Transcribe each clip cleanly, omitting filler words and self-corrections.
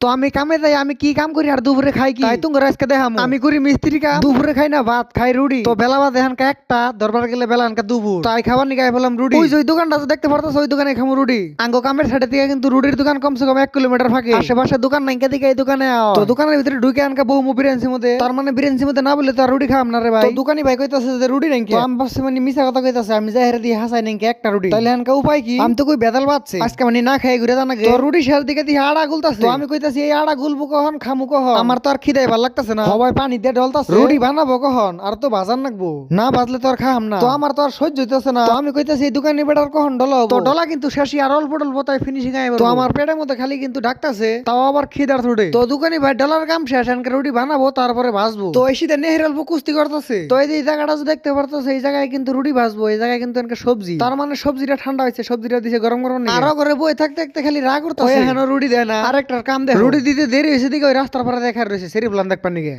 তো আমি কামে যাই, আমি কি কাম করি আর দুপুরে খাই কি তাই তুমি আজকে দেখাম। আমি করি মিস্ত্রি কাম, দুপুরে খাই না ভাত খাই রুটি। তো বেলা বাদ এখানকা একটা দরবার গেলে বেলা এখানকা দুপুর, তাই খাবার নিয়ে বললাম রুটি। ওই যে ওই দোকানটা তো দেখতে পারতো, ওই দোকানে খামো রুটি। আঙ্গো কামের সাইডে থেকে কিন্তু রুটির দোকান কমসে কম 1 কিলোমিটার ফাঁকে, আশেপাশে দোকান নাই দিকে এই দোকানে তো দোকানের ভিতরে ঢুকে আনকা বউ বিরিয়ানির মধ্যে, তার মানে বিরিয়ানির মধ্যে না বলে তো আর রুটি খাম না রে ভাই। তো দোকানি ভাই কইতাছে যে রুটি নাই, তো আমি ভাবছি মানে মিছা কথা কইতাছে, আমি যাই হেরে দিয়ে হাসাই নাই একটা রুটি। তাইলে আনকা উপায় কি, আমি তো কই বেদাল বাজছে আজকে মানে না খাই ঘুরে জানা গে। তো রুটি শেষ দিকে দিয়ে আড়া গুলতাছে, তো আমি কইতাছি এই আড়া গুলবো কখন খামু কখন, আমার তো আর খিদাই ভাল লাগতাছে না। সবাই পানি দিয়ে ঢলতাছে, রুটি বানাবো কখন আর তো বাজার নাকবো না, বাজলে তো আর খাম না। তো আমার তো আর সহ্য হইতাছে না। তো আমি কইতাছি এই দোকানি বেটার কখন ডলা, তো ডলা কিন্তু শেষই আর অল্প ডলবো, তাই ফিনিশিং আইবো। তো আমার পেটের মধ্যে খালি কিন্তু ডাকতাছে, তাও আবার খিদার থোড়ে। তো দোকানি ভাই ডলার কাম শেষ, এনকে রুটি বানাবো তারপরে ভাজবো। তো এই শীতে নেহের অল্প কুস্তি করতেছে। তো এই যে এই জায়গাটা যে দেখতে পারতেছে, এই জায়গায় কিন্তু রুটি ভাজবো, এই জায়গায় কিন্তু এনকে সবজি, তার মানে সবজিটা ঠান্ডা হয়েছে, সবজিটা দিছে গরম গরম। আরো করে বই থাকতে থাকতে খালি রাগ করতেছে, হেন রুটি দেয় না। আরেকটার কাম দেয়, রুটি দিতে দেরি হয়েছে দিকে ওই রাস্তার পারে দেখা রয়েছে সেরি প্লান দেখ পানি গে।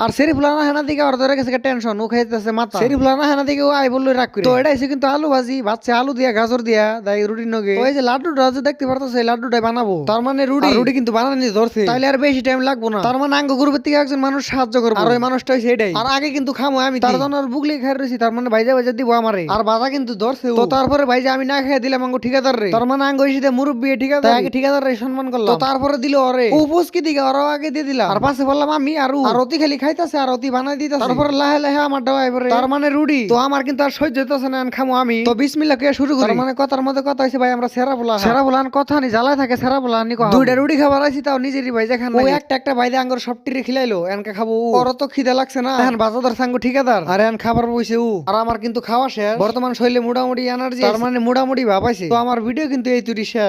আর সেরিফুলানা হেনা দিকে আর ধরে গেছে টেনশন, ও খাইতেছে মাথা। সেরিফুলানা হেনা দিকে ও আই বললো রাগ করে। তো এটা এসে কিন্তু আলু ভাজি ভাজছে, আলু দিয়া গাজর দিয়া দাই রুটির নগে। ওই যে লাড্ডুটা যে দেখতে পারতেছে, এই লাড্ডুটাই বানাবো, তার মানে রুটি কিন্তু বানানি ধরছে, তাইলে আর বেশি টাইম লাগবো না। তার মানে আঙ্গ গ্রুপের থেকে একজন মানুষ সাহায্য করবো, আর ওই মানুষটা হইছে এটাই। আর আগে কিন্তু খামো আমি, তার জন্য বুগলি খাই রয়েছি, তার মানে ভাইজা ভাইজা দিব আমারে। আর বাজা কিন্তু ধরছে। তো তারপরে ভাইজা আমি না খাই দিলাম আঙ্গ ঠিকাদার রে, তার মানে আঙ্গ হইছে মুরব্বী ঠিকাদার, আগে ঠিকাদার রে সম্মান করলাম। তো তারপরে দিল ওরে উপোস কি দিকে ওরা আগে দিয়ে দিলাম, আর পাশে বললাম আমি আর অতি খালি খাইতাছে আর অতি বানাই দিতেছে। তারপরে লাহে লাহে আমার ডাওয়াই পরে, তার মানে রুটি। তো আমার কিন্তু আর সহ্য হইতেছে না, খামো আমি। তো বিসমিল্লাহ কে শুরু করি। তার মানে কথার মধ্যে কথা হইছে ভাই আমরা সেরা বলান কথা নি জ্বালায় থাকে, সেরা বলান নি কথা। দুইটা রুটি খাবার আইছি, তাও নিজেরই ভাইজা খান। ওই একটা ভাইদে আঙ্গুর সবটিরে খিলাইলো, এনকে খাবো ওর তো খিদে লাগছে না, এখন বাজাদার সাঙ্গ ঠিকাদার আর এন খাবার বইছে ও। আর আমার কিন্তু খাওয়া শেষ, বর্তমান শৈলে মোটামুটি এনার্জি, তার মানে মোটামুটি ভাবাইছে। তো আমার ভিডিও কিন্তু এই তুই শেষ।